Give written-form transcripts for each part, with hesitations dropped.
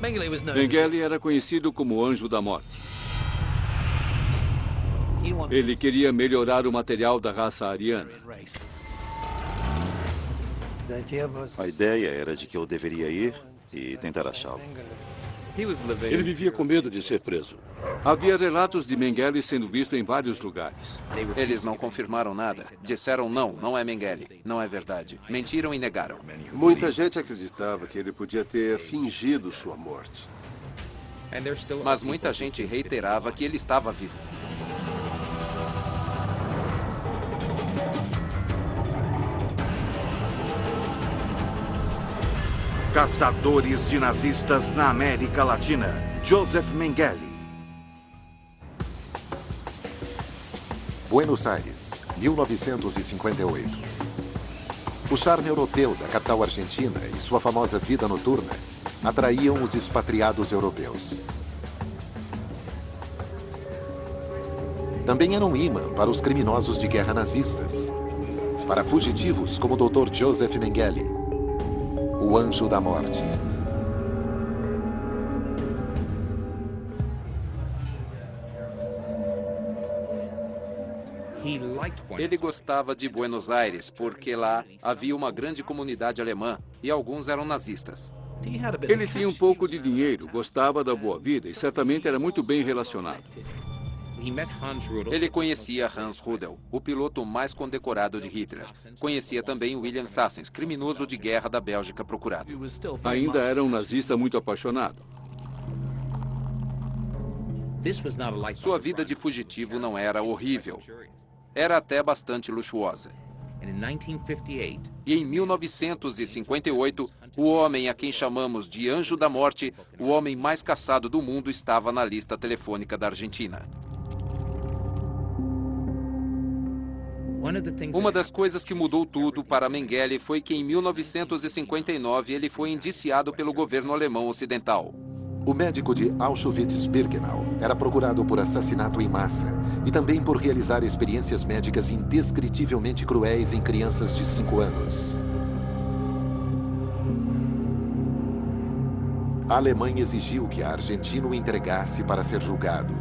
Mengele era conhecido como Anjo da Morte. Ele queria melhorar o material da raça ariana. A ideia era de que eu deveria ir e tentar achá-lo. Ele vivia com medo de ser preso. Havia relatos de Mengele sendo visto em vários lugares. Eles não confirmaram nada. Disseram não é Mengele. Não é verdade. Mentiram e negaram. Muita gente acreditava que ele podia ter fingido sua morte. Mas muita gente reiterava que ele estava vivo. Caçadores de nazistas na América Latina. Joseph Mengele. Buenos Aires, 1958. O charme europeu da capital argentina e sua famosa vida noturna atraíam os expatriados europeus. Também eram um imã para os criminosos de guerra nazistas, para fugitivos como o Dr. Joseph Mengele, o Anjo da Morte. Ele gostava de Buenos Aires porque lá havia uma grande comunidade alemã e alguns eram nazistas. Ele tinha um pouco de dinheiro, gostava da boa vida e certamente era muito bem relacionado. Ele conhecia Hans Rudel, o piloto mais condecorado de Hitler. Conhecia também William Sassens, criminoso de guerra da Bélgica procurado. Ainda era um nazista muito apaixonado. Sua vida de fugitivo não era horrível. Era até bastante luxuosa. E em 1958, o homem a quem chamamos de Anjo da Morte, o homem mais caçado do mundo, estava na lista telefônica da Argentina. Uma das coisas que mudou tudo para Mengele foi que em 1959 ele foi indiciado pelo governo alemão ocidental. O médico de Auschwitz-Birkenau era procurado por assassinato em massa e também por realizar experiências médicas indescritivelmente cruéis em crianças de 5 anos. A Alemanha exigiu que a Argentina o entregasse para ser julgado.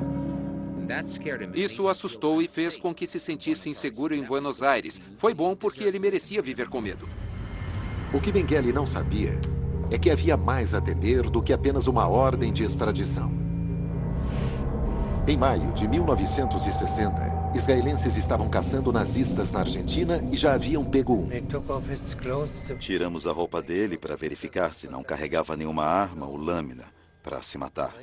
Isso o assustou e fez com que se sentisse inseguro em Buenos Aires. Foi bom porque ele merecia viver com medo. O que Mengele não sabia é que havia mais a temer do que apenas uma ordem de extradição. Em maio de 1960, israelenses estavam caçando nazistas na Argentina e já haviam pego um. Tiramos a roupa dele para verificar se não carregava nenhuma arma ou lâmina para se matar.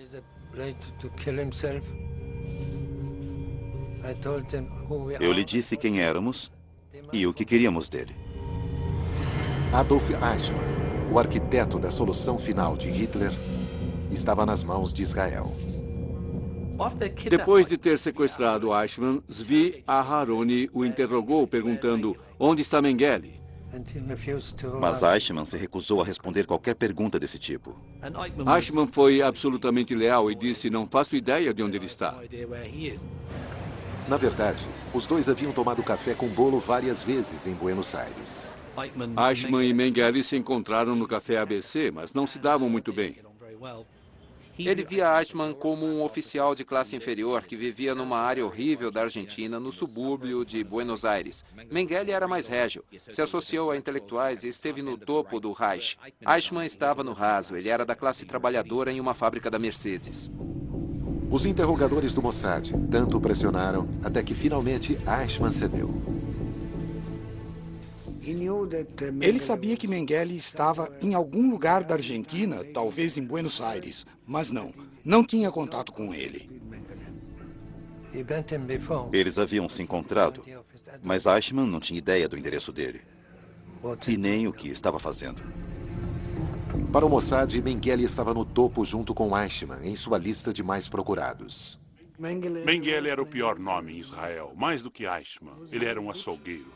Eu lhe disse quem éramos e o que queríamos dele. Adolf Eichmann, o arquiteto da solução final de Hitler, estava nas mãos de Israel. Depois de ter sequestrado Eichmann, Zvi Aharoni o interrogou, perguntando: onde está Mengele? Mas Eichmann se recusou a responder qualquer pergunta desse tipo. Eichmann foi absolutamente leal e disse: não faço ideia de onde ele está. Na verdade, os dois haviam tomado café com bolo várias vezes em Buenos Aires. Eichmann e Mengele se encontraram no Café ABC, mas não se davam muito bem. Ele via Eichmann como um oficial de classe inferior que vivia numa área horrível da Argentina, no subúrbio de Buenos Aires. Mengele era mais régio, se associou a intelectuais e esteve no topo do Reich. Eichmann estava no raso, ele era da classe trabalhadora em uma fábrica da Mercedes. Os interrogadores do Mossad tanto pressionaram até que finalmente Eichmann cedeu. Ele sabia que Mengele estava em algum lugar da Argentina, talvez em Buenos Aires, mas não tinha contato com ele. Eles haviam se encontrado, mas Eichmann não tinha ideia do endereço dele e nem o que estava fazendo. Para o Mossad, Mengele estava no topo junto com Eichmann em sua lista de mais procurados. Mengele era o pior nome em Israel, mais do que Eichmann. Ele era um açougueiro.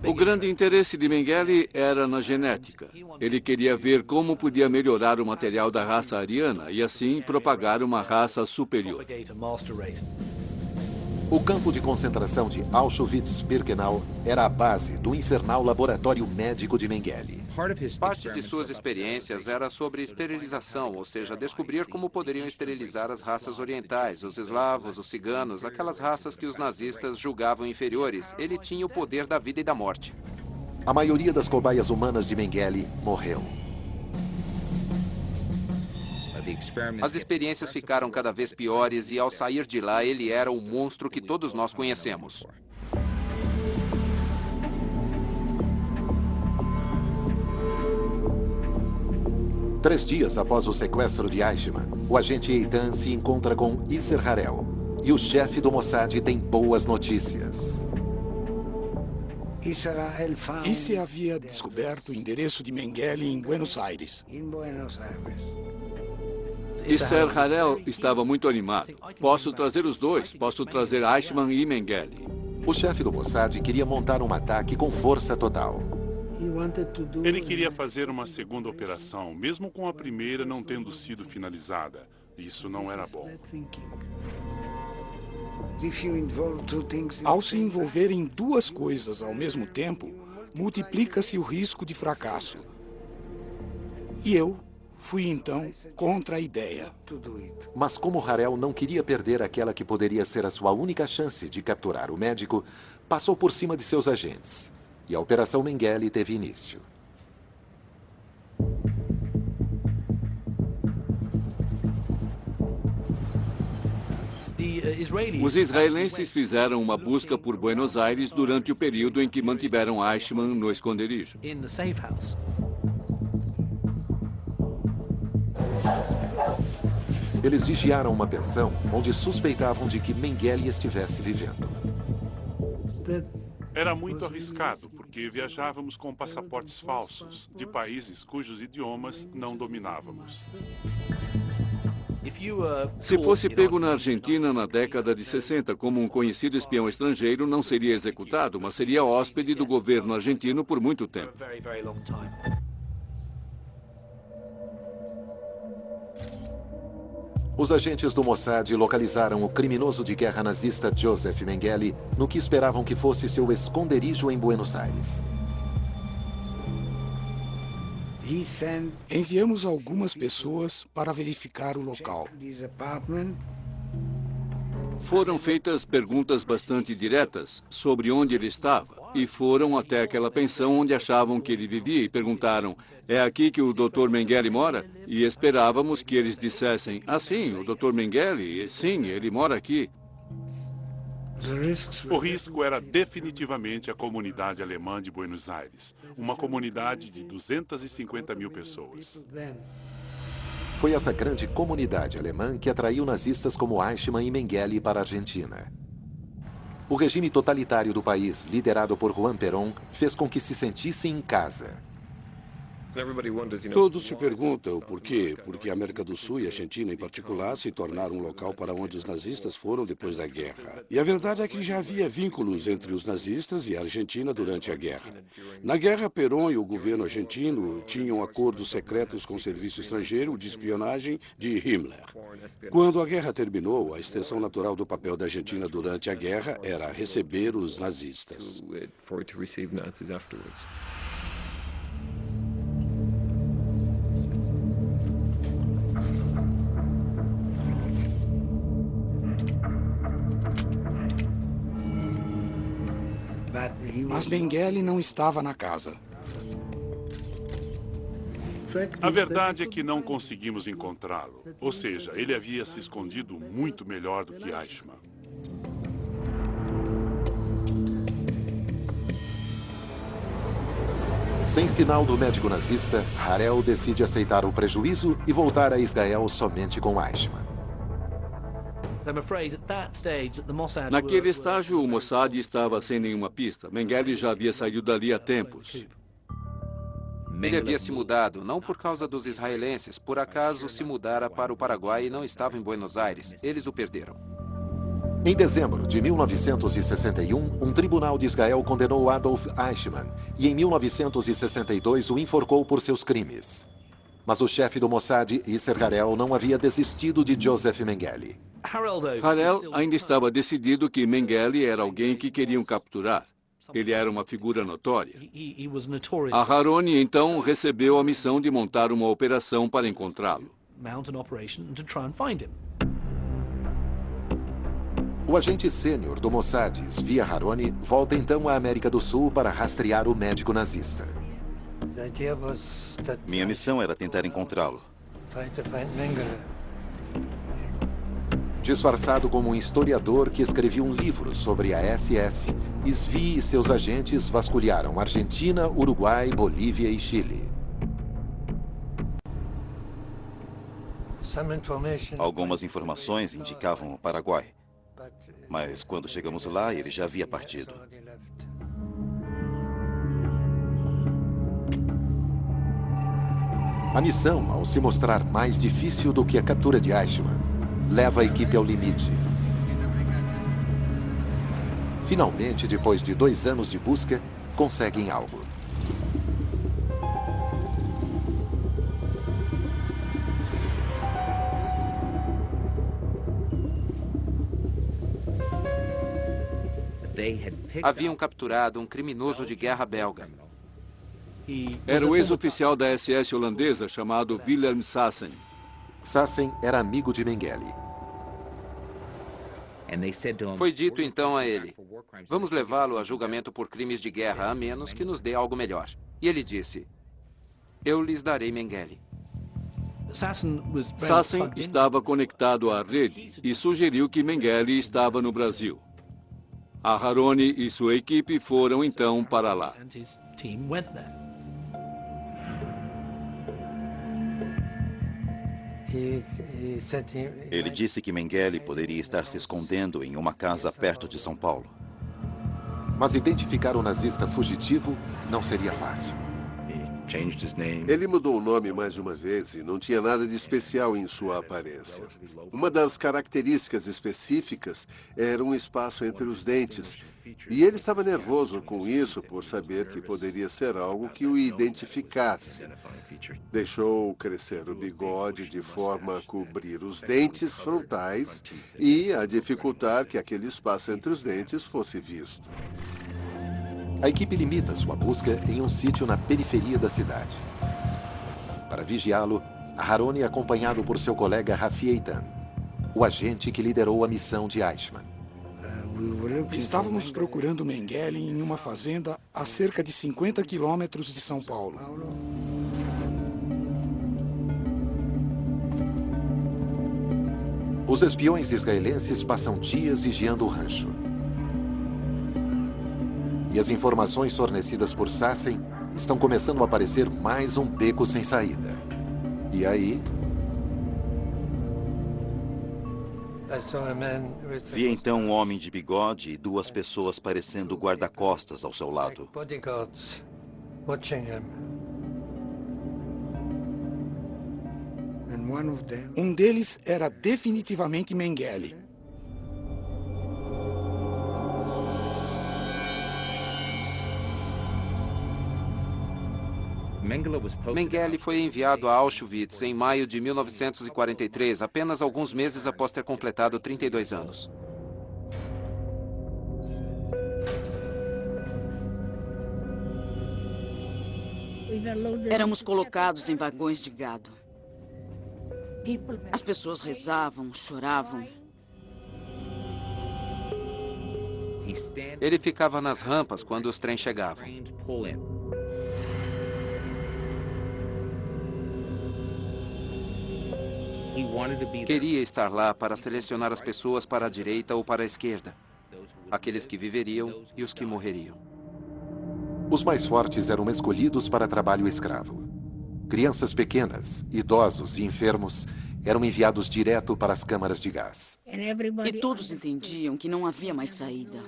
O grande interesse de Mengele era na genética. Ele queria ver como podia melhorar o material da raça ariana e assim propagar uma raça superior. O campo de concentração de Auschwitz-Birkenau era a base do infernal laboratório médico de Mengele. Parte de suas experiências era sobre esterilização, ou seja, descobrir como poderiam esterilizar as raças orientais, os eslavos, os ciganos, aquelas raças que os nazistas julgavam inferiores. Ele tinha o poder da vida e da morte. A maioria das cobaias humanas de Mengele morreu. As experiências ficaram cada vez piores e, ao sair de lá, ele era o monstro que todos nós conhecemos. Três dias após o sequestro de Eichmann, o agente Eitan se encontra com Isser Harel. E o chefe do Mossad tem boas notícias. Isser havia descoberto o endereço de Mengele em Buenos Aires. Isser Harel estava muito animado. Posso trazer os dois. Posso trazer Eichmann e Mengele. O chefe do Mossad queria montar um ataque com força total. Ele queria fazer uma segunda operação, mesmo com a primeira não tendo sido finalizada. Isso não era bom. Ao se envolver em duas coisas ao mesmo tempo, multiplica-se o risco de fracasso. E eu fui, então, contra a ideia. Mas como Harel não queria perder aquela que poderia ser a sua única chance de capturar o médico, passou por cima de seus agentes. E a Operação Mengele teve início. Os israelenses fizeram uma busca por Buenos Aires durante o período em que mantiveram Eichmann no esconderijo. Eles vigiaram uma pensão onde suspeitavam de que Mengele estivesse vivendo. Era muito arriscado, porque viajávamos com passaportes falsos, de países cujos idiomas não dominávamos. Se fosse pego na Argentina na década de 60 como um conhecido espião estrangeiro, não seria executado, mas seria hóspede do governo argentino por muito tempo. Os agentes do Mossad localizaram o criminoso de guerra nazista Joseph Mengele no que esperavam que fosse seu esconderijo em Buenos Aires. Enviamos algumas pessoas para verificar o local. Foram feitas perguntas bastante diretas sobre onde ele estava e foram até aquela pensão onde achavam que ele vivia e perguntaram: é aqui que o Dr. Mengele mora? E esperávamos que eles dissessem: ah, sim, o Dr. Mengele, sim, ele mora aqui. O risco era definitivamente a comunidade alemã de Buenos Aires, uma comunidade de 250 mil pessoas. Foi essa grande comunidade alemã que atraiu nazistas como Eichmann e Mengele para a Argentina. O regime totalitário do país, liderado por Juan Perón, fez com que se sentissem em casa. Todos se perguntam por quê. Porque a América do Sul e a Argentina, em particular, se tornaram um local para onde os nazistas foram depois da guerra. E a verdade é que já havia vínculos entre os nazistas e a Argentina durante a guerra. Na guerra, Perón e o governo argentino tinham acordos secretos com o serviço estrangeiro de espionagem de Himmler. Quando a guerra terminou, a extensão natural do papel da Argentina durante a guerra era receber os nazistas. Mas Mengele não estava na casa. A verdade é que não conseguimos encontrá-lo. Ou seja, ele havia se escondido muito melhor do que Eichmann. Sem sinal do médico nazista, Harel decide aceitar o prejuízo e voltar a Israel somente com Eichmann. Naquele estágio, o Mossad estava sem nenhuma pista. Mengele já havia saído dali há tempos. Ele havia se mudado, não por causa dos israelenses. Por acaso se mudara para o Paraguai e não estava em Buenos Aires. Eles o perderam. Em dezembro de 1961, um tribunal de Israel condenou Adolf Eichmann e em 1962 o enforcou por seus crimes. Mas o chefe do Mossad, Isser Harel, não havia desistido de Joseph Mengele. Harel ainda estava decidido que Mengele era alguém que queriam capturar. Ele era uma figura notória. A Haroni, então, recebeu a missão de montar uma operação para encontrá-lo. O agente sênior do Mossad, Zvi Haroni, volta então à América do Sul para rastrear o médico nazista. Minha missão era tentar encontrá-lo. Disfarçado como um historiador que escrevia um livro sobre a SS, Zvi e seus agentes vasculharam Argentina, Uruguai, Bolívia e Chile. Algumas informações indicavam o Paraguai. Mas quando chegamos lá, ele já havia partido. A missão, ao se mostrar mais difícil do que a captura de Eichmann, leva a equipe ao limite. Finalmente, depois de 2 anos de busca, conseguem algo. Haviam capturado um criminoso de guerra belga. Era o ex-oficial da SS holandesa chamado Willem Sassen. Sassen era amigo de Mengele. Foi dito então a ele: vamos levá-lo a julgamento por crimes de guerra, a menos que nos dê algo melhor. E ele disse: eu lhes darei Mengele. Sassen estava conectado à rede e sugeriu que Mengele estava no Brasil. A Haroni e sua equipe foram então para lá. Ele disse que Mengele poderia estar se escondendo em uma casa perto de São Paulo. Mas identificar o nazista fugitivo não seria fácil. Ele mudou o nome mais de uma vez e não tinha nada de especial em sua aparência. Uma das características específicas era um espaço entre os dentes. E ele estava nervoso com isso por saber que poderia ser algo que o identificasse. Deixou crescer o bigode de forma a cobrir os dentes frontais e a dificultar que aquele espaço entre os dentes fosse visto. A equipe limita sua busca em um sítio na periferia da cidade. Para vigiá-lo, Haroni é acompanhado por seu colega Rafi Eitan, o agente que liderou a missão de Eichmann. Estávamos procurando Mengele em uma fazenda a cerca de 50 quilômetros de São Paulo. Os espiões israelenses passam dias vigiando o rancho. E as informações fornecidas por Sassen estão começando a parecer mais um beco sem saída. E aí... Vi então um homem de bigode e 2 pessoas parecendo guarda-costas ao seu lado. Um deles era definitivamente Mengele. Mengele foi enviado a Auschwitz em maio de 1943, apenas alguns meses após ter completado 32 anos. Éramos colocados em vagões de gado. As pessoas rezavam, choravam. Ele ficava nas rampas quando os trens chegavam. Queria estar lá para selecionar as pessoas para a direita ou para a esquerda. Aqueles que viveriam e os que morreriam. Os mais fortes eram escolhidos para trabalho escravo. Crianças pequenas, idosos e enfermos eram enviados direto para as câmaras de gás. E todos entendiam que não havia mais saída.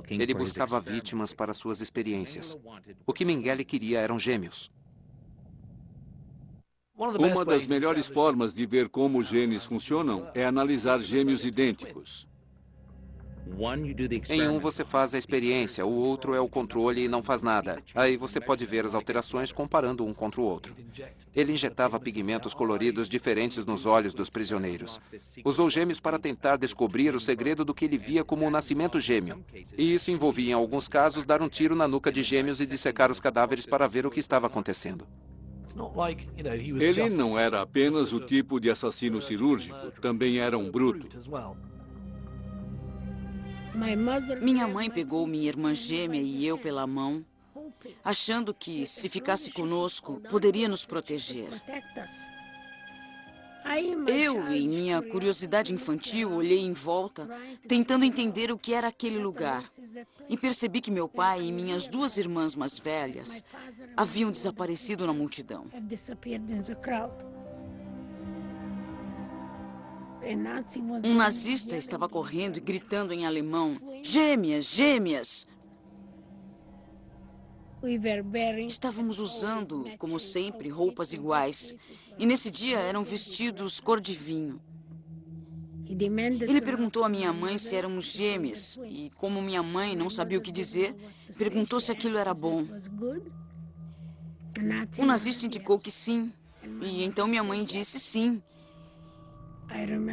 Ele buscava vítimas para suas experiências. O que Mengele queria eram gêmeos. Uma das melhores formas de ver como os genes funcionam é analisar gêmeos idênticos. Em um você faz a experiência, o outro é o controle e não faz nada. Aí você pode ver as alterações comparando um contra o outro. Ele injetava pigmentos coloridos diferentes nos olhos dos prisioneiros. Usou gêmeos para tentar descobrir o segredo do que ele via como o nascimento gêmeo. E isso envolvia, em alguns casos, dar um tiro na nuca de gêmeos e dissecar os cadáveres para ver o que estava acontecendo. Ele não era apenas o tipo de assassino cirúrgico, também era um bruto. Minha mãe pegou minha irmã gêmea e eu pela mão, achando que, se ficasse conosco, poderia nos proteger. Eu, em minha curiosidade infantil, olhei em volta, tentando entender o que era aquele lugar. E percebi que meu pai e minhas duas irmãs mais velhas haviam desaparecido na multidão. Um nazista estava correndo e gritando em alemão: "Gêmeas, gêmeas!" Estávamos usando, como sempre, roupas iguais. E nesse dia eram vestidos cor de vinho. Ele perguntou à minha mãe se éramos gêmeas. E como minha mãe não sabia o que dizer, perguntou se aquilo era bom. O nazista indicou que sim. E então minha mãe disse sim.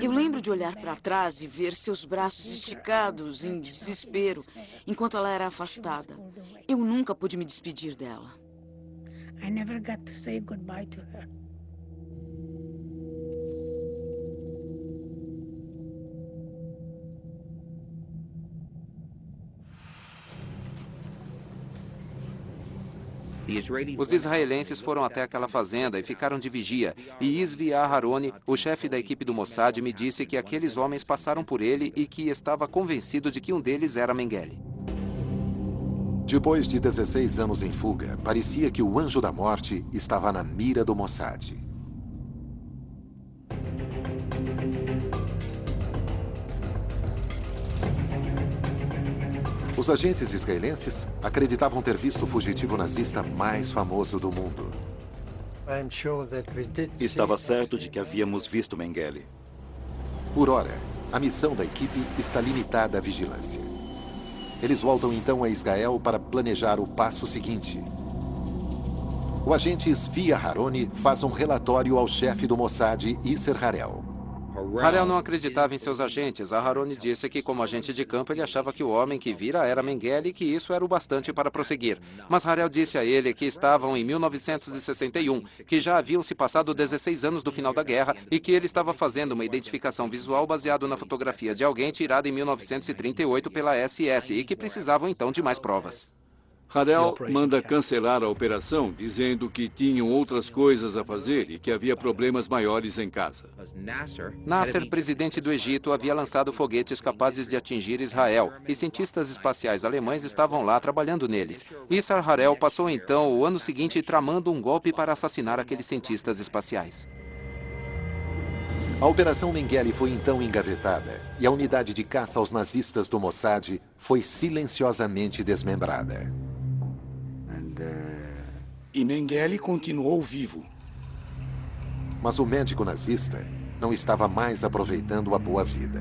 Eu lembro de olhar para trás e ver seus braços esticados em desespero, enquanto ela era afastada. Eu nunca pude me despedir dela. Os israelenses foram até aquela fazenda e ficaram de vigia. E Isvi Aharoni, o chefe da equipe do Mossad, me disse que aqueles homens passaram por ele e que estava convencido de que um deles era Mengele. Depois de 16 anos em fuga, parecia que o anjo da morte estava na mira do Mossad. Os agentes israelenses acreditavam ter visto o fugitivo nazista mais famoso do mundo. Estava certo de que havíamos visto Mengele. Por ora, a missão da equipe está limitada à vigilância. Eles voltam então a Israel para planejar o passo seguinte. O agente Zvi Aharoni faz um relatório ao chefe do Mossad, Isser Harel. Harel não acreditava em seus agentes. Aharoni disse que, como agente de campo, ele achava que o homem que vira era Mengele e que isso era o bastante para prosseguir. Mas Harel disse a ele que estavam em 1961, que já haviam se passado 16 anos do final da guerra e que ele estava fazendo uma identificação visual baseado na fotografia de alguém tirada em 1938 pela SS e que precisavam então de mais provas. Harel manda cancelar a operação, dizendo que tinham outras coisas a fazer e que havia problemas maiores em casa. Nasser, presidente do Egito, havia lançado foguetes capazes de atingir Israel e cientistas espaciais alemães estavam lá trabalhando neles. Isser Harel passou então o ano seguinte tramando um golpe para assassinar aqueles cientistas espaciais. A Operação Mengele foi então engavetada e a unidade de caça aos nazistas do Mossad foi silenciosamente desmembrada. E Mengele continuou vivo. Mas o médico nazista não estava mais aproveitando a boa vida.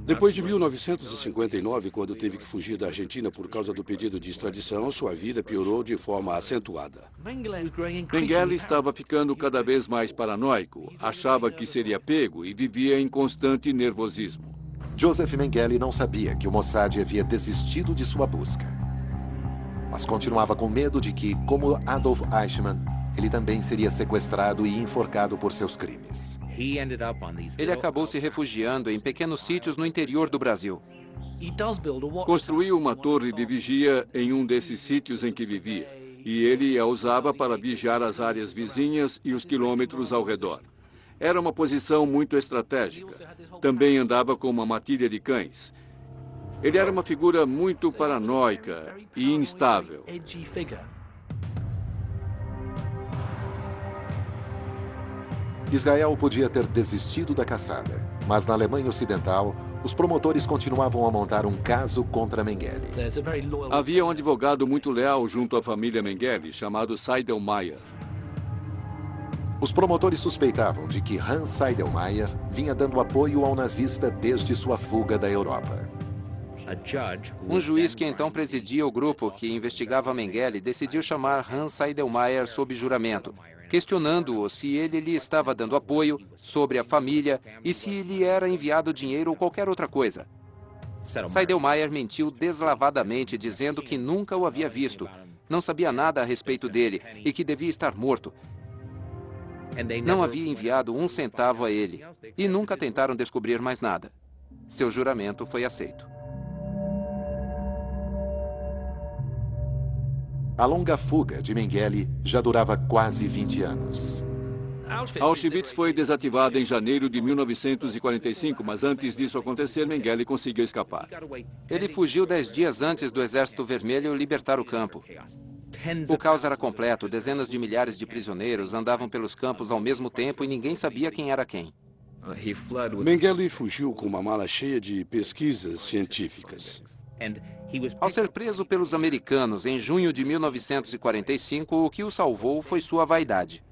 Depois de 1959, quando teve que fugir da Argentina por causa do pedido de extradição, sua vida piorou de forma acentuada. Mengele estava ficando cada vez mais paranoico, achava que seria pego e vivia em constante nervosismo. Joseph Mengele não sabia que o Mossad havia desistido de sua busca. Mas continuava com medo de que, como Adolf Eichmann, ele também seria sequestrado e enforcado por seus crimes. Ele acabou se refugiando em pequenos sítios no interior do Brasil. Construiu uma torre de vigia em um desses sítios em que vivia, e ele a usava para vigiar as áreas vizinhas e os quilômetros ao redor. Era uma posição muito estratégica. Também andava com uma matilha de cães. Ele era uma figura muito paranoica e instável. Israel podia ter desistido da caçada, mas na Alemanha Ocidental, os promotores continuavam a montar um caso contra Mengele. Havia um advogado muito leal junto à família Mengele, chamado Seidelmayer. Os promotores suspeitavam de que Hans Seidelmayer vinha dando apoio ao nazista desde sua fuga da Europa. Um juiz que então presidia o grupo que investigava Mengele decidiu chamar Hans Seidelmayer sob juramento, questionando-o se ele lhe estava dando apoio, sobre a família e se lhe era enviado dinheiro ou qualquer outra coisa. Seidelmayer mentiu deslavadamente, dizendo que nunca o havia visto, não sabia nada a respeito dele e que devia estar morto. Não havia enviado um centavo a ele e nunca tentaram descobrir mais nada. Seu juramento foi aceito. A longa fuga de Mengele já durava quase 20 anos. Auschwitz foi desativada em janeiro de 1945, mas antes disso acontecer, Mengele conseguiu escapar. Ele fugiu 10 dias antes do Exército Vermelho libertar o campo. O caos era completo, dezenas de milhares de prisioneiros andavam pelos campos ao mesmo tempo e ninguém sabia quem era quem. Mengele fugiu com uma mala cheia de pesquisas científicas. Ao ser preso pelos americanos em junho de 1945, o que o salvou foi sua vaidade.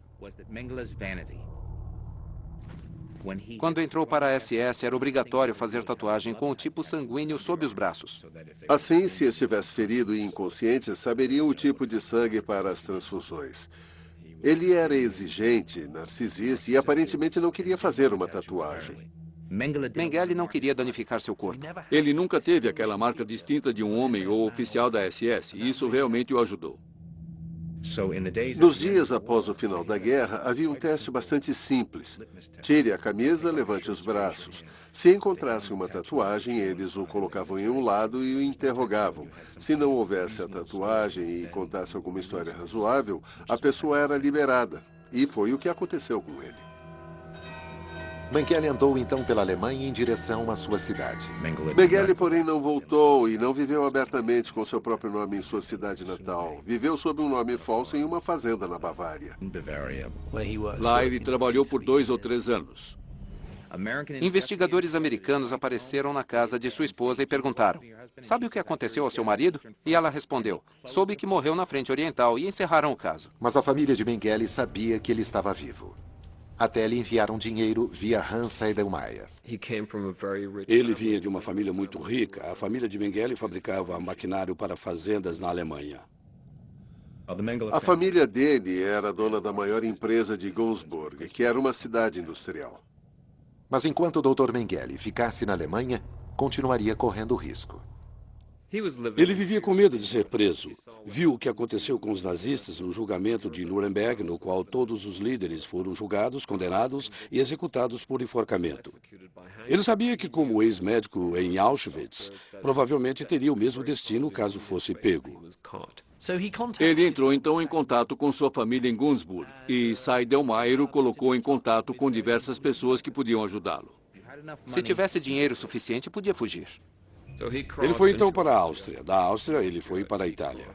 Quando entrou para a SS, era obrigatório fazer tatuagem com o tipo sanguíneo sob os braços. Assim, se estivesse ferido e inconsciente, saberiam o tipo de sangue para as transfusões. Ele era exigente, narcisista e aparentemente não queria fazer uma tatuagem. Mengele não queria danificar seu corpo. Ele nunca teve aquela marca distinta de um homem ou oficial da SS, e isso realmente o ajudou. Nos dias após o final da guerra, havia um teste bastante simples. Tire a camisa, levante os braços. Se encontrasse uma tatuagem, eles o colocavam em um lado e o interrogavam. Se não houvesse a tatuagem e contasse alguma história razoável, a pessoa era liberada. E foi o que aconteceu com ele. Mengele andou então pela Alemanha em direção à sua cidade. Mengele, porém, não voltou e não viveu abertamente com seu próprio nome em sua cidade natal. Viveu sob um nome falso em uma fazenda na Bavária. Lá ele trabalhou por 2 ou 3 anos. Investigadores americanos apareceram na casa de sua esposa e perguntaram: "Sabe o que aconteceu ao seu marido?" E ela respondeu: "Soube que morreu na Frente Oriental", e encerraram o caso. Mas a família de Mengele sabia que ele estava vivo. Até lhe enviaram dinheiro via Hans Seidelmayer. Ele vinha de uma família muito rica. A família de Mengele fabricava maquinário para fazendas na Alemanha. A família dele era dona da maior empresa de Günzburg, que era uma cidade industrial. Mas enquanto o Dr. Mengele ficasse na Alemanha, continuaria correndo risco. Ele vivia com medo de ser preso. Viu o que aconteceu com os nazistas no julgamento de Nuremberg, no qual todos os líderes foram julgados, condenados e executados por enforcamento. Ele sabia que, como ex-médico em Auschwitz, provavelmente teria o mesmo destino caso fosse pego. Ele entrou então em contato com sua família em Günzburg e Seidelmayer o colocou em contato com diversas pessoas que podiam ajudá-lo. Se tivesse dinheiro suficiente, podia fugir. Ele foi então para a Áustria. Da Áustria, ele foi para a Itália.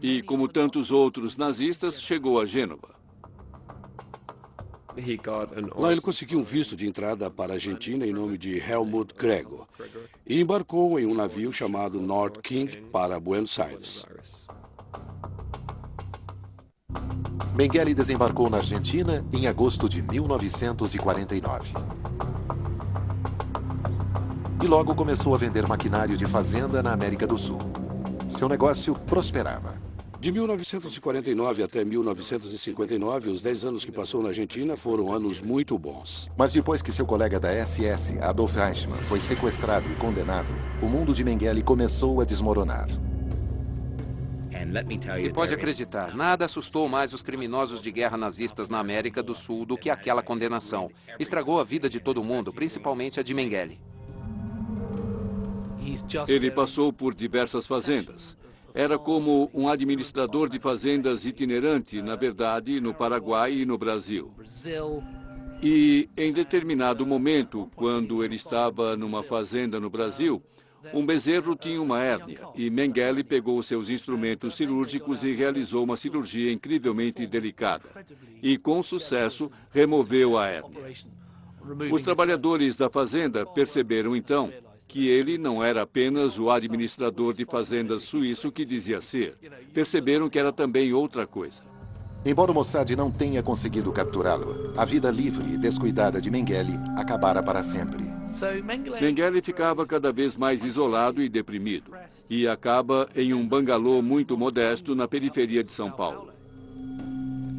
E, como tantos outros nazistas, chegou a Gênova. Lá ele conseguiu um visto de entrada para a Argentina em nome de Helmut Gregor e embarcou em um navio chamado Nord King para Buenos Aires. Mengele desembarcou na Argentina em agosto de 1949. E logo começou a vender maquinário de fazenda na América do Sul. Seu negócio prosperava. De 1949 até 1959, os 10 anos que passou na Argentina foram anos muito bons. Mas depois que seu colega da SS, Adolf Eichmann, foi sequestrado e condenado, o mundo de Mengele começou a desmoronar. E pode acreditar, nada assustou mais os criminosos de guerra nazistas na América do Sul do que aquela condenação. Estragou a vida de todo mundo, principalmente a de Mengele. Ele passou por diversas fazendas. Era como um administrador de fazendas itinerante, na verdade, no Paraguai e no Brasil. E, em determinado momento, quando ele estava numa fazenda no Brasil, um bezerro tinha uma hérnia e Mengele pegou seus instrumentos cirúrgicos e realizou uma cirurgia incrivelmente delicada. E, com sucesso, removeu a hérnia. Os trabalhadores da fazenda perceberam, então, que ele não era apenas o administrador de fazendas suíço que dizia ser. Perceberam que era também outra coisa. Embora o Mossad não tenha conseguido capturá-lo, a vida livre e descuidada de Mengele acabara para sempre. Mengele ficava cada vez mais isolado e deprimido, e acaba em um bangalô muito modesto na periferia de São Paulo.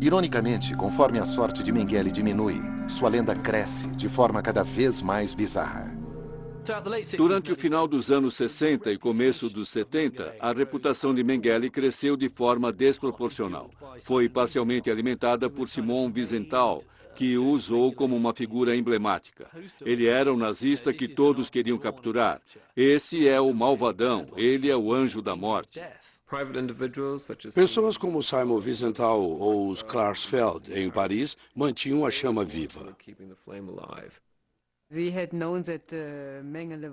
Ironicamente, conforme a sorte de Mengele diminui, sua lenda cresce de forma cada vez mais bizarra. Durante o final dos anos 60 e começo dos 70, a reputação de Mengele cresceu de forma desproporcional. Foi parcialmente alimentada por Simon Wiesenthal, que o usou como uma figura emblemática. Ele era o nazista que todos queriam capturar. Esse é o malvadão, ele é o anjo da morte. Pessoas como Simon Wiesenthal ou os Klarsfeld, em Paris, mantinham a chama viva.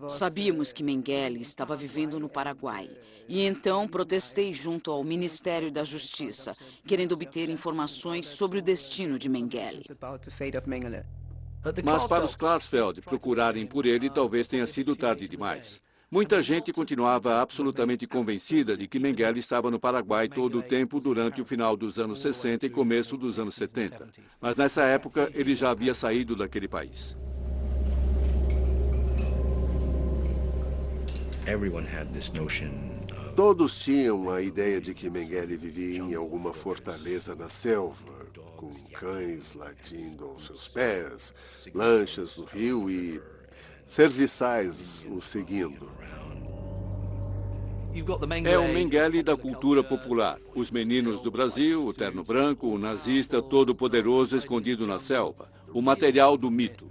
Sabíamos que Mengele estava vivendo no Paraguai. E então protestei junto ao Ministério da Justiça, querendo obter informações sobre o destino de Mengele. Mas para os Klarsfeld procurarem por ele, talvez tenha sido tarde demais. Muita gente continuava absolutamente convencida de que Mengele estava no Paraguai todo o tempo durante o final dos anos 60 e começo dos anos 70. Mas nessa época, ele já havia saído daquele país. Todos tinham a ideia de que Mengele vivia em alguma fortaleza na selva, com cães latindo aos seus pés, lanchas no rio e serviçais o seguindo. É o Mengele da cultura popular. Os meninos do Brasil, o terno branco, o nazista todo-poderoso escondido na selva. O material do mito.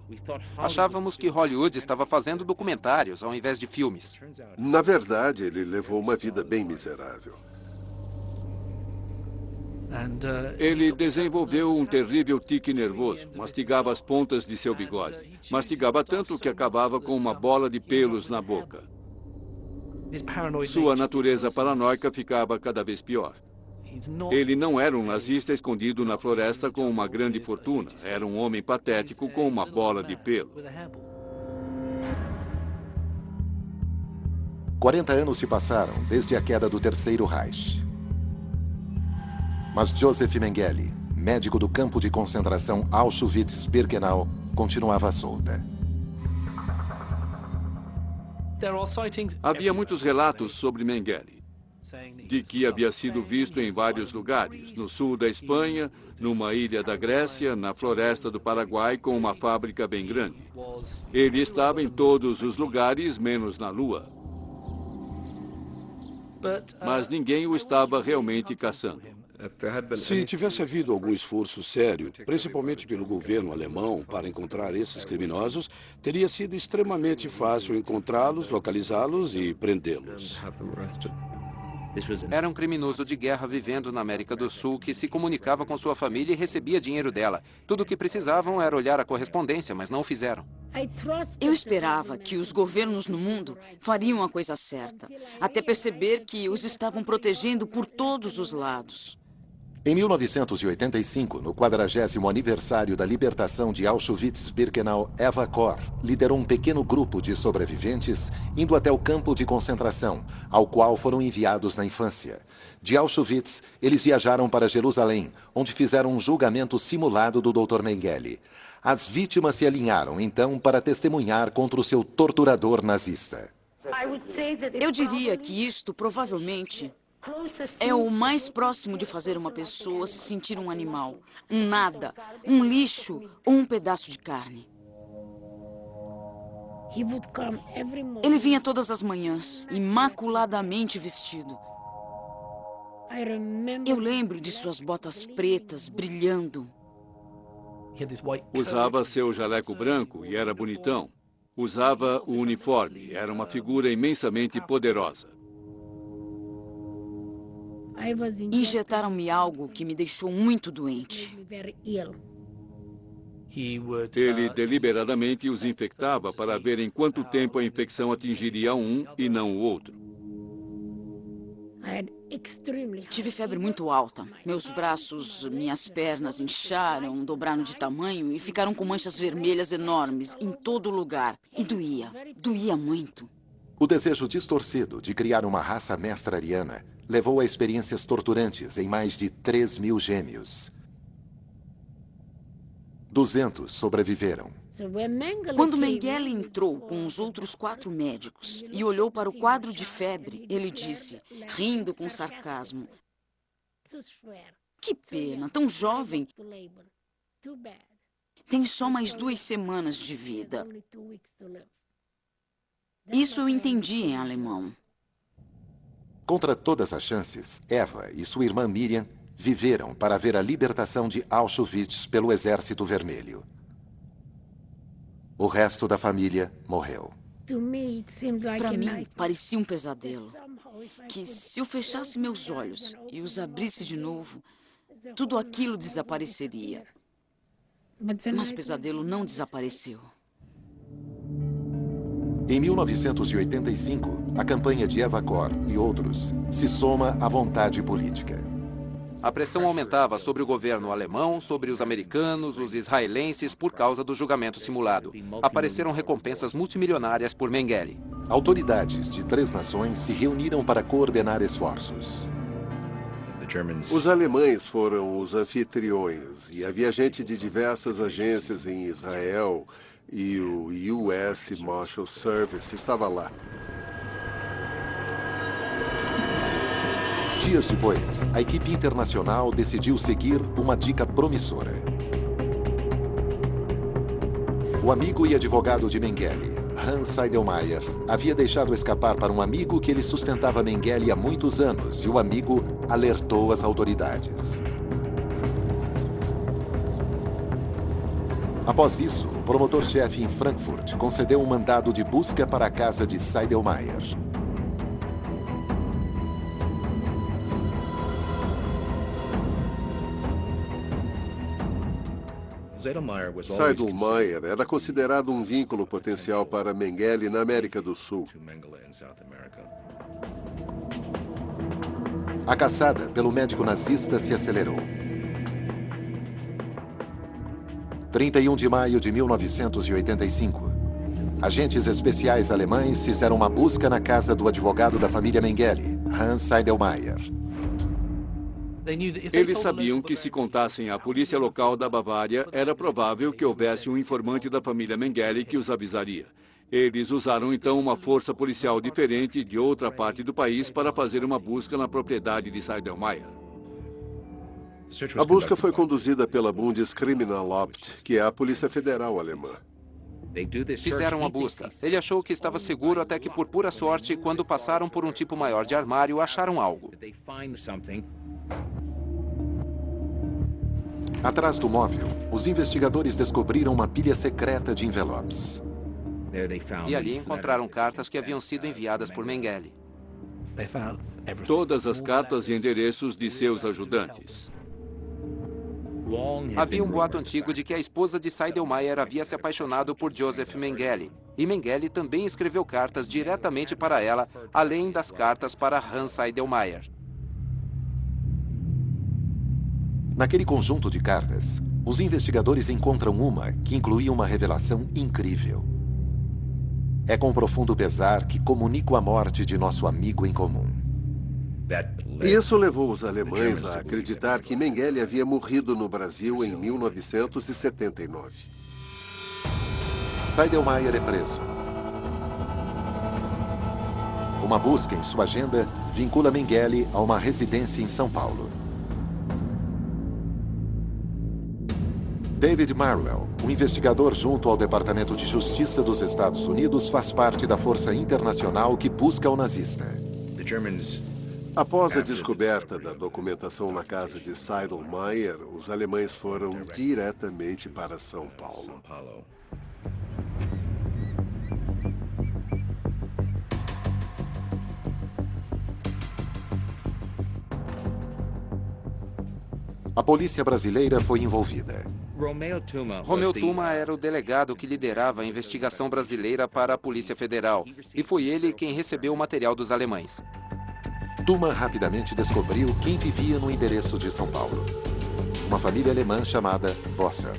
Achávamos que Hollywood estava fazendo documentários ao invés de filmes. Na verdade, ele levou uma vida bem miserável. Ele desenvolveu um terrível tique nervoso. Mastigava as pontas de seu bigode. Mastigava tanto que acabava com uma bola de pelos na boca. Sua natureza paranoica ficava cada vez pior. Ele não era um nazista escondido na floresta com uma grande fortuna. Era um homem patético com uma bola de pelo. 40 anos se passaram desde a queda do Terceiro Reich. Mas Joseph Mengele, médico do campo de concentração Auschwitz-Birkenau, continuava solta. Havia muitos relatos sobre Mengele, de que havia sido visto em vários lugares, no sul da Espanha, numa ilha da Grécia, na floresta do Paraguai, com uma fábrica bem grande. Ele estava em todos os lugares, menos na Lua. Mas ninguém o estava realmente caçando. Se tivesse havido algum esforço sério, principalmente pelo governo alemão, para encontrar esses criminosos, teria sido extremamente fácil encontrá-los, localizá-los e prendê-los. Era um criminoso de guerra vivendo na América do Sul que se comunicava com sua família e recebia dinheiro dela. Tudo o que precisavam era olhar a correspondência, mas não o fizeram. Eu esperava que os governos no mundo fariam a coisa certa, até perceber que os estavam protegendo por todos os lados. Em 1985, no 40º aniversário da libertação de Auschwitz-Birkenau, Eva Kor liderou um pequeno grupo de sobreviventes indo até o campo de concentração, ao qual foram enviados na infância. De Auschwitz, eles viajaram para Jerusalém, onde fizeram um julgamento simulado do Dr. Mengele. As vítimas se alinharam, então, para testemunhar contra o seu torturador nazista. Eu diria que isto, provavelmente, é o mais próximo de fazer uma pessoa se sentir um animal, um nada, um lixo ou um pedaço de carne. Ele vinha todas as manhãs, imaculadamente vestido. Eu lembro de suas botas pretas brilhando. Usava seu jaleco branco e era bonitão. Usava o uniforme, era uma figura imensamente poderosa. Injetaram-me algo que me deixou muito doente. Ele deliberadamente os infectava para ver em quanto tempo a infecção atingiria um e não o outro. Tive febre muito alta. Meus braços, minhas pernas incharam, dobraram de tamanho e ficaram com manchas vermelhas enormes em todo lugar. E doía. Doía muito. O desejo distorcido de criar uma raça mestra ariana levou a experiências torturantes em mais de 3.000 gêmeos. 200 sobreviveram. Quando Mengele entrou com os outros 4 médicos e olhou para o quadro de febre, ele disse, rindo com sarcasmo, que pena, tão jovem. Tem só mais 2 semanas de vida. Isso eu entendi em alemão. Contra todas as chances, Eva e sua irmã Miriam viveram para ver a libertação de Auschwitz pelo Exército Vermelho. O resto da família morreu. Para mim, parecia um pesadelo. Que se eu fechasse meus olhos e os abrisse de novo, tudo aquilo desapareceria. Mas o pesadelo não desapareceu. Em 1985, a campanha de Eva Kor e outros se soma à vontade política. A pressão aumentava sobre o governo alemão, sobre os americanos, os israelenses, por causa do julgamento simulado. Apareceram recompensas multimilionárias por Mengele. Autoridades de 3 nações se reuniram para coordenar esforços. Os alemães foram os anfitriões e havia gente de diversas agências em Israel e o US Marshal Service estava lá. Dias depois, a equipe internacional decidiu seguir uma dica promissora. O amigo e advogado de Mengele, Hans Seidelmayer, havia deixado escapar para um amigo que ele sustentava Mengele há muitos anos e o amigo alertou as autoridades. Após isso, o promotor-chefe em Frankfurt concedeu um mandado de busca para a casa de Seidelmayer. Seidelmayer era considerado um vínculo potencial para Mengele na América do Sul. A caçada pelo médico nazista se acelerou. 31 de maio de 1985. Agentes especiais alemães fizeram uma busca na casa do advogado da família Mengele, Hans Seidelmayer. Eles sabiam que se contassem à polícia local da Bavária, era provável que houvesse um informante da família Mengele que os avisaria. Eles usaram então uma força policial diferente de outra parte do país para fazer uma busca na propriedade de Seidelmayer. A busca foi conduzida pela Bundeskriminalamt, que é a Polícia Federal alemã. Fizeram a busca. Ele achou que estava seguro até que, por pura sorte, quando passaram por um tipo maior de armário, acharam algo. Atrás do móvel, os investigadores descobriram uma pilha secreta de envelopes. E ali encontraram cartas que haviam sido enviadas por Mengele. Todas as cartas e endereços de seus ajudantes. Havia um boato antigo de que a esposa de Seidelmayer havia se apaixonado por Joseph Mengele. E Mengele também escreveu cartas diretamente para ela, além das cartas para Hans Seidelmayer. Naquele conjunto de cartas, os investigadores encontram uma que incluía uma revelação incrível. É com profundo pesar que comunico a morte de nosso amigo em comum. Isso levou os alemães a acreditar que Mengele havia morrido no Brasil em 1979. Seidelmayer é preso. Uma busca em sua agenda vincula Mengele a uma residência em São Paulo. David Marwell, um investigador junto ao Departamento de Justiça dos Estados Unidos, faz parte da força internacional que busca o nazista. Após a descoberta da documentação na casa de Seidelmayer, os alemães foram diretamente para São Paulo. A polícia brasileira foi envolvida. Romeu Tuma era o delegado que liderava a investigação brasileira para a Polícia Federal, e foi ele quem recebeu o material dos alemães. Tuma rapidamente descobriu quem vivia no endereço de São Paulo. Uma família alemã chamada Bosser.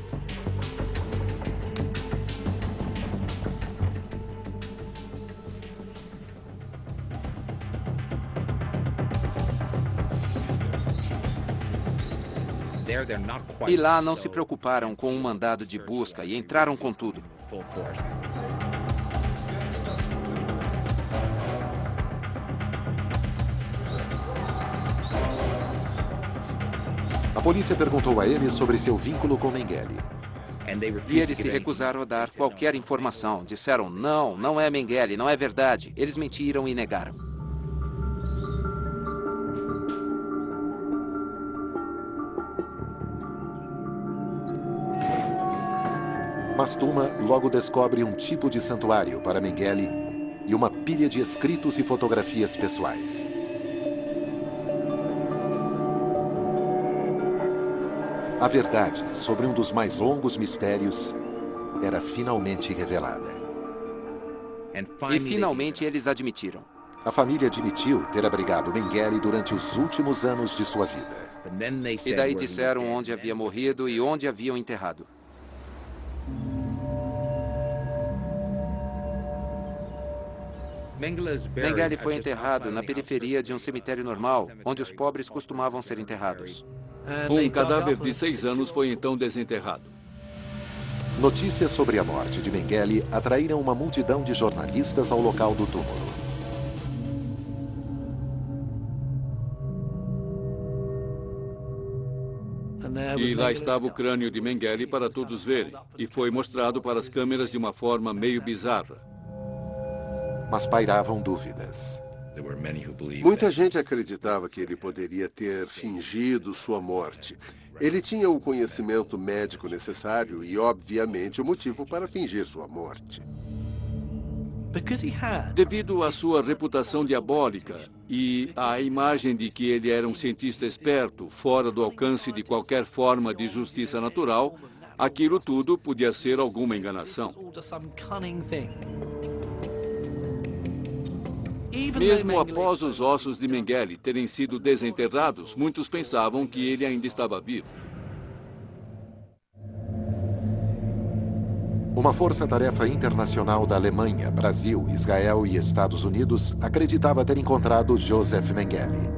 E lá não se preocuparam com um mandado de busca e entraram com tudo. A polícia perguntou a eles sobre seu vínculo com Mengele. E eles se recusaram a dar qualquer informação. Disseram, não, não é Mengele, não é verdade. Eles mentiram e negaram. Mastuma logo descobre um tipo de santuário para Mengele e uma pilha de escritos e fotografias pessoais. A verdade sobre um dos mais longos mistérios era finalmente revelada. E finalmente eles admitiram. A família admitiu ter abrigado Mengele durante os últimos anos de sua vida. E daí disseram onde havia morrido e onde haviam enterrado. Mengele foi enterrado na periferia de um cemitério normal, onde os pobres costumavam ser enterrados. Um cadáver de 6 anos foi então desenterrado. Notícias sobre a morte de Mengele atraíram uma multidão de jornalistas ao local do túmulo. E lá estava o crânio de Mengele para todos verem, e foi mostrado para as câmeras de uma forma meio bizarra. Mas pairavam dúvidas. Muita gente acreditava que ele poderia ter fingido sua morte. Ele tinha o conhecimento médico necessário e, obviamente, o motivo para fingir sua morte. Devido à sua reputação diabólica e à imagem de que ele era um cientista esperto, fora do alcance de qualquer forma de justiça natural, aquilo tudo podia ser alguma enganação. Mesmo após os ossos de Mengele terem sido desenterrados, muitos pensavam que ele ainda estava vivo. Uma força-tarefa internacional da Alemanha, Brasil, Israel e Estados Unidos acreditava ter encontrado Joseph Mengele.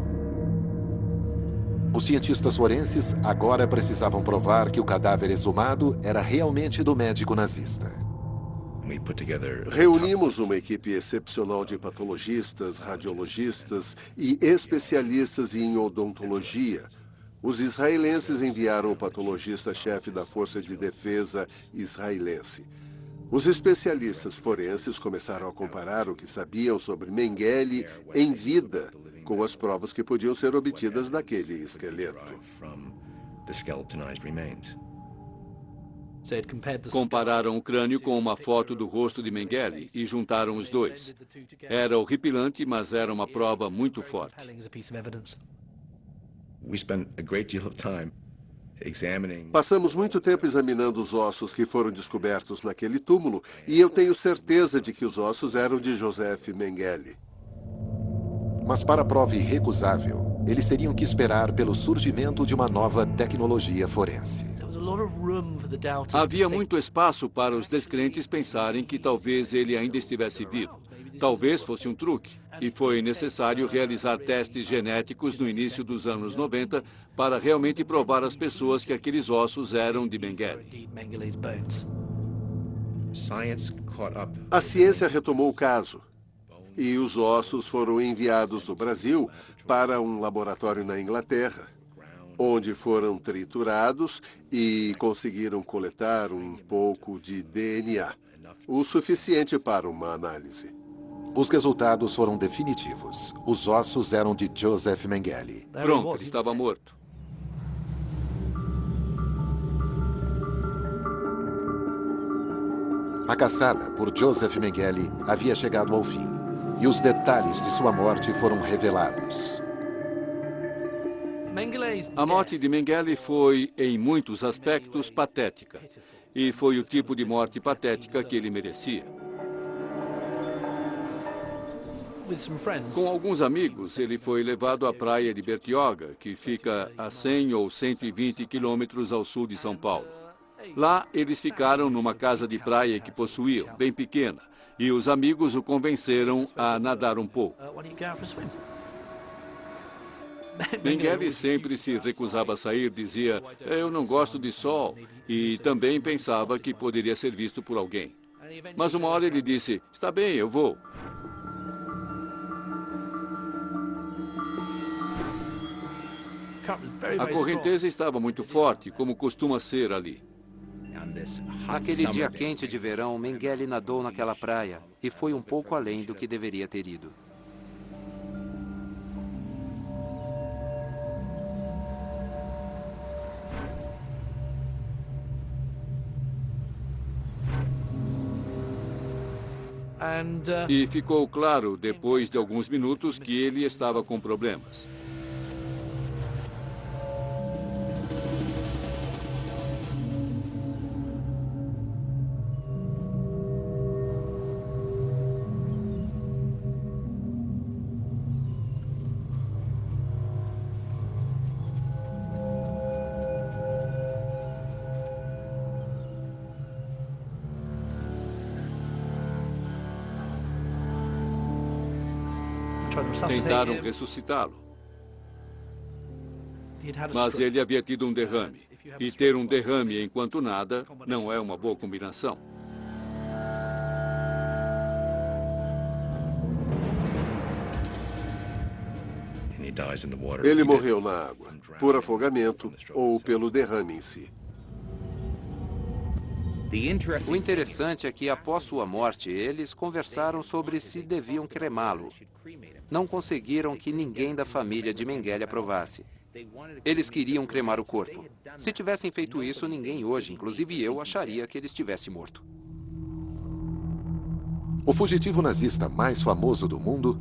Os cientistas forenses agora precisavam provar que o cadáver exumado era realmente do médico nazista. Reunimos uma equipe excepcional de patologistas, radiologistas e especialistas em odontologia. Os israelenses enviaram o patologista-chefe da Força de Defesa israelense. Os especialistas forenses começaram a comparar o que sabiam sobre Mengele em vida com as provas que podiam ser obtidas daquele esqueleto. Compararam o crânio com uma foto do rosto de Mengele e juntaram os dois. Era horripilante, mas era uma prova muito forte. Passamos muito tempo examinando os ossos que foram descobertos naquele túmulo e eu tenho certeza de que os ossos eram de Joseph Mengele. Mas para a prova irrecusável, eles teriam que esperar pelo surgimento de uma nova tecnologia forense. Havia muito espaço para os descrentes pensarem que talvez ele ainda estivesse vivo. Talvez fosse um truque. E foi necessário realizar testes genéticos no início dos anos 90 para realmente provar às pessoas que aqueles ossos eram de Mengele. A ciência retomou o caso. E os ossos foram enviados do Brasil para um laboratório na Inglaterra, onde foram triturados e conseguiram coletar um pouco de DNA, o suficiente para uma análise. Os resultados foram definitivos. Os ossos eram de Joseph Mengele. Pronto, ele estava morto. A caçada por Joseph Mengele havia chegado ao fim, e os detalhes de sua morte foram revelados. A morte de Mengele foi, em muitos aspectos, patética. E foi o tipo de morte patética que ele merecia. Com alguns amigos, ele foi levado à praia de Bertioga, que fica a 100 ou 120 quilômetros ao sul de São Paulo. Lá, eles ficaram numa casa de praia que possuíam, bem pequena, e os amigos o convenceram a nadar um pouco. Mengele sempre se recusava a sair, dizia, eu não gosto de sol, e também pensava que poderia ser visto por alguém. Mas uma hora ele disse, está bem, eu vou. A correnteza estava muito forte, como costuma ser ali. Naquele dia quente de verão, Mengele nadou naquela praia e foi um pouco além do que deveria ter ido. E ficou claro, depois de alguns minutos, que ele estava com problemas. Tentaram ressuscitá-lo. Mas ele havia tido um derrame. E ter um derrame enquanto nada não é uma boa combinação. Ele morreu na água, por afogamento ou pelo derrame em si. O interessante é que, após sua morte, eles conversaram sobre se deviam cremá-lo. Não conseguiram que ninguém da família de Mengele aprovasse. Eles queriam cremar o corpo. Se tivessem feito isso, ninguém hoje, inclusive eu, acharia que ele estivesse morto. O fugitivo nazista mais famoso do mundo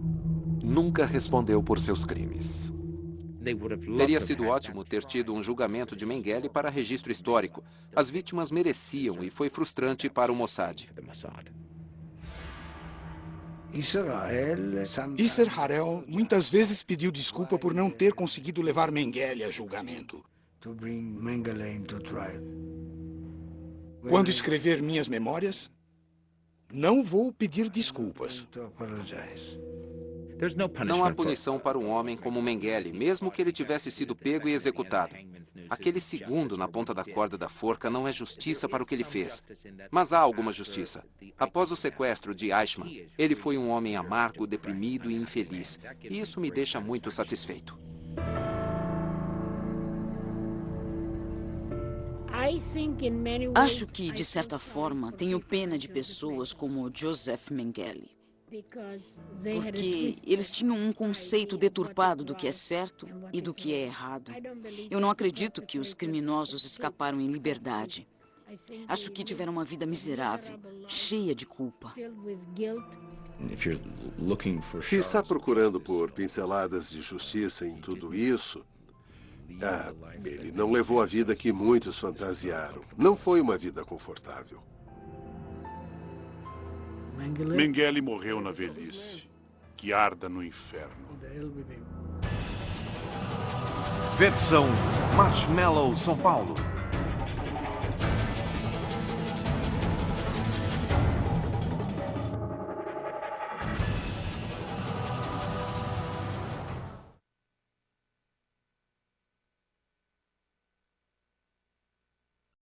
nunca respondeu por seus crimes. Teria sido ótimo ter tido um julgamento de Mengele para registro histórico. As vítimas mereciam e foi frustrante para o Mossad. Isser Harel muitas vezes pediu desculpa por não ter conseguido levar Mengele a julgamento. Quando escrever minhas memórias, não vou pedir desculpas. Não há punição para um homem como Mengele, mesmo que ele tivesse sido pego e executado. Aquele segundo na ponta da corda da forca não é justiça para o que ele fez. Mas há alguma justiça. Após o sequestro de Eichmann, ele foi um homem amargo, deprimido e infeliz. E isso me deixa muito satisfeito. Acho que, de certa forma, tenho pena de pessoas como Joseph Mengele. Porque eles tinham um conceito deturpado do que é certo e do que é errado. Eu não acredito que os criminosos escaparam em liberdade. Acho que tiveram uma vida miserável, cheia de culpa. Se está procurando por pinceladas de justiça em tudo isso, ele não levou a vida que muitos fantasiaram. Não foi uma vida confortável. Mengele morreu na velhice. Que arda no inferno. Versão Marshmallow São Paulo.